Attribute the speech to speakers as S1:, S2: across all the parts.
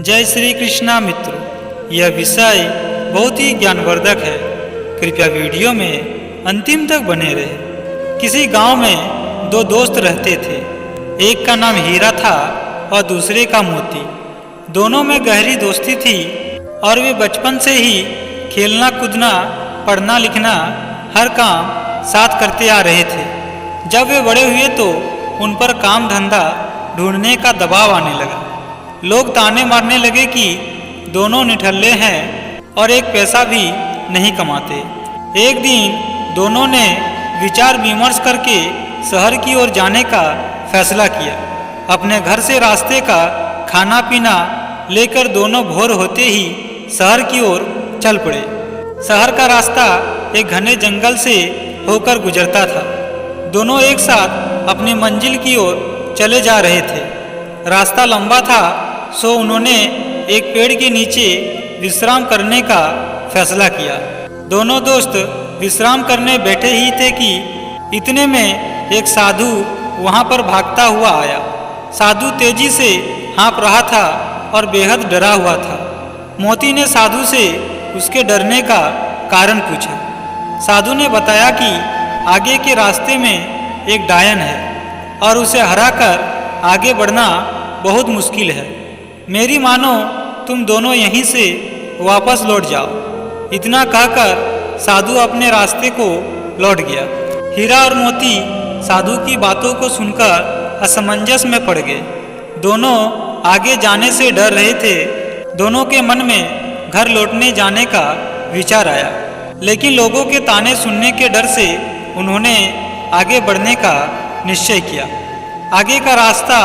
S1: जय श्री कृष्णा मित्रों, यह विषय बहुत ही ज्ञानवर्धक है। कृपया वीडियो में अंतिम तक बने रहे। किसी गांव में दो दोस्त रहते थे। एक का नाम हीरा था और दूसरे का मोती। दोनों में गहरी दोस्ती थी और वे बचपन से ही खेलना कूदना, पढ़ना लिखना, हर काम साथ करते आ रहे थे। जब वे बड़े हुए तो उन पर काम धंधा ढूंढने का दबाव आने लगा। लोग ताने मारने लगे कि दोनों निठल्ले हैं और एक पैसा भी नहीं कमाते। एक दिन दोनों ने विचार विमर्श करके शहर की ओर जाने का फैसला किया। अपने घर से रास्ते का खाना पीना लेकर दोनों भोर होते ही शहर की ओर चल पड़े। शहर का रास्ता एक घने जंगल से होकर गुजरता था। दोनों एक साथ अपनी मंजिल की ओर चले जा रहे थे। रास्ता लंबा था, सो उन्होंने एक पेड़ के नीचे विश्राम करने का फैसला किया। दोनों दोस्त विश्राम करने बैठे ही थे कि इतने में एक साधु वहां पर भागता हुआ आया। साधु तेजी से हाँफ रहा था और बेहद डरा हुआ था। मोती ने साधु से उसके डरने का कारण पूछा। साधु ने बताया कि आगे के रास्ते में एक डायन है और उसे हराकर आगे बढ़ना बहुत मुश्किल है। मेरी मानो तुम दोनों यहीं से वापस लौट जाओ। इतना कहकर साधु अपने रास्ते को लौट गया। हीरा और मोती साधु की बातों को सुनकर असमंजस में पड़ गए। दोनों आगे जाने से डर रहे थे। दोनों के मन में घर लौटने जाने का विचार आया, लेकिन लोगों के ताने सुनने के डर से उन्होंने आगे बढ़ने का निश्चय किया। आगे का रास्ता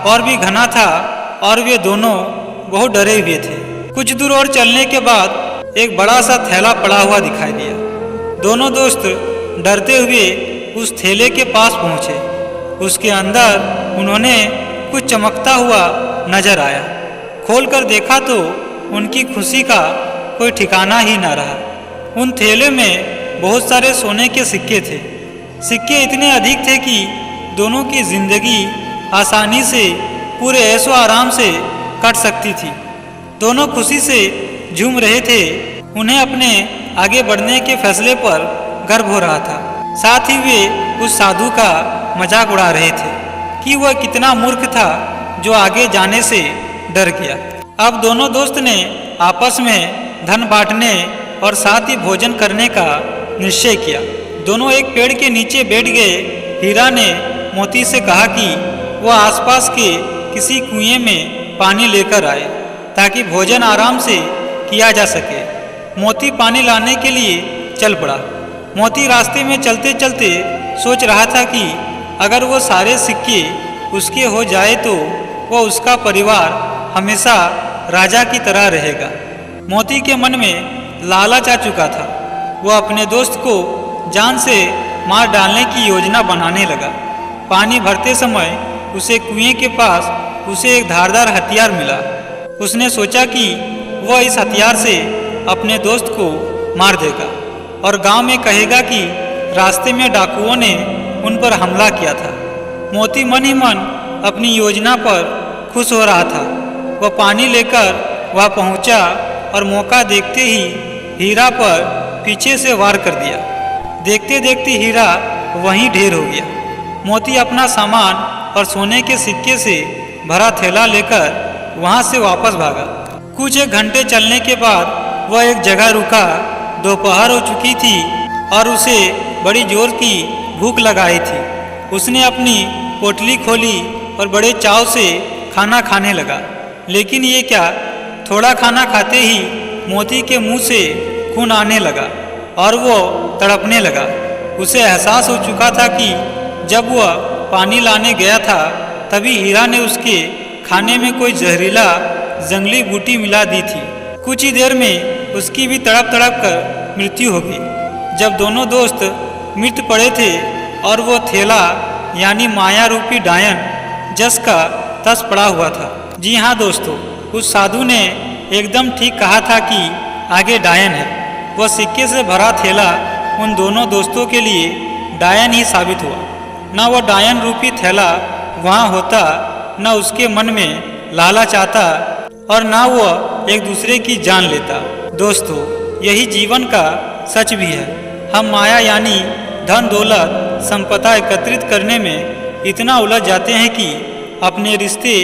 S1: और भी घना था और वे दोनों बहुत डरे हुए थे। कुछ दूर और चलने के बाद एक बड़ा सा थैला पड़ा हुआ दिखाई दिया। दोनों दोस्त डरते हुए उस थैले के पास पहुंचे। उसके अंदर उन्होंने कुछ चमकता हुआ नजर आया। खोलकर देखा तो उनकी खुशी का कोई ठिकाना ही न रहा। उन थैले में बहुत सारे सोने के सिक्के थे। सिक्के इतने अधिक थे कि दोनों की जिंदगी आसानी से पूरे ऐशो आराम से कट सकती थी। दोनों खुशी से झूम रहे थे। उन्हें अपने आगे बढ़ने के फैसले पर गर्व हो रहा था। साथ ही वे उस साधु का मजाक उड़ा रहे थे कि वह कितना मूर्ख था जो आगे जाने से डर गया। अब दोनों दोस्त ने आपस में धन बांटने और साथ ही भोजन करने का निश्चय किया। दोनों एक पेड़ के नीचे बैठ गए। हीरा ने मोती से कहा कि वह आसपास के किसी कुएं में पानी लेकर आए ताकि भोजन आराम से किया जा सके। मोती पानी लाने के लिए चल पड़ा। मोती रास्ते में चलते चलते सोच रहा था कि अगर वो सारे सिक्के उसके हो जाए तो वह उसका परिवार हमेशा राजा की तरह रहेगा। मोती के मन में लालच आ चुका था। वह अपने दोस्त को जान से मार डालने की योजना बनाने लगा। पानी भरते समय उसे कुएं के पास उसे एक धारदार हथियार मिला। उसने सोचा कि वह इस हथियार से अपने दोस्त को मार देगा और गांव में कहेगा कि रास्ते में डाकुओं ने उन पर हमला किया था। मोती मन ही मन अपनी योजना पर खुश हो रहा था। वह पानी लेकर वह पहुंचा और मौका देखते ही हीरा पर पीछे से वार कर दिया। देखते देखते हीरा वहीं ढेर हो गया। मोती अपना सामान और सोने के सिक्के से भरा थैला लेकर वहां से वापस भागा। कुछ एक घंटे चलने के बाद वह एक जगह रुका। दोपहर हो चुकी थी और उसे बड़ी जोर की भूख लगाई थी। उसने अपनी पोटली खोली और बड़े चाव से खाना खाने लगा। लेकिन ये क्या, थोड़ा खाना खाते ही मोती के मुंह से खून आने लगा और वो तड़पने लगा। उसे एहसास हो चुका था कि जब वह पानी लाने गया था तभी हीरा ने उसके खाने में कोई जहरीला जंगली बूटी मिला दी थी। कुछ ही देर में उसकी भी तड़प तड़प कर मृत्यु हो गई। जब दोनों दोस्त मृत पड़े थे और वो थैला यानी माया रूपी डायन जस का तस पड़ा हुआ था। जी हाँ दोस्तों, उस साधु ने एकदम ठीक कहा था कि आगे डायन है। वह सिक्के से भरा थैला उन दोनों दोस्तों के लिए डायन ही साबित हुआ। न वह डायन रूपी थैला वहाँ होता, न उसके मन में लालच आता और ना वह एक दूसरे की जान लेता। दोस्तों, यही जीवन का सच भी है। हम माया यानी धन दौलत संपदा एकत्रित करने में इतना उलझ जाते हैं कि अपने रिश्ते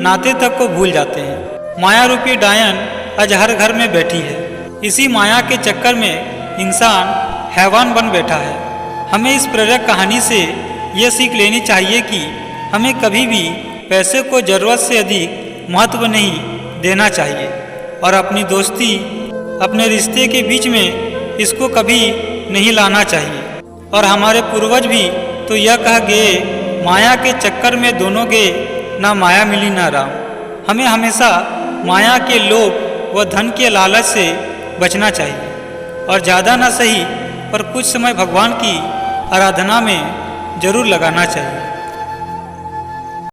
S1: नाते तक को भूल जाते हैं। माया रूपी डायन आज हर घर में बैठी है। इसी माया के चक्कर में इंसान हैवान बन बैठा है। हमें इस प्रेरक कहानी से ये सीख लेनी चाहिए कि हमें कभी भी पैसे को ज़रूरत से अधिक महत्व नहीं देना चाहिए और अपनी दोस्ती अपने रिश्ते के बीच में इसको कभी नहीं लाना चाहिए। और हमारे पूर्वज भी तो यह कह गए, माया के चक्कर में दोनों गए, ना माया मिली ना राम। हमें हमेशा माया के लोभ व धन के लालच से बचना चाहिए और ज़्यादा ना सही पर कुछ समय भगवान की आराधना में जरूर लगाना चाहिए।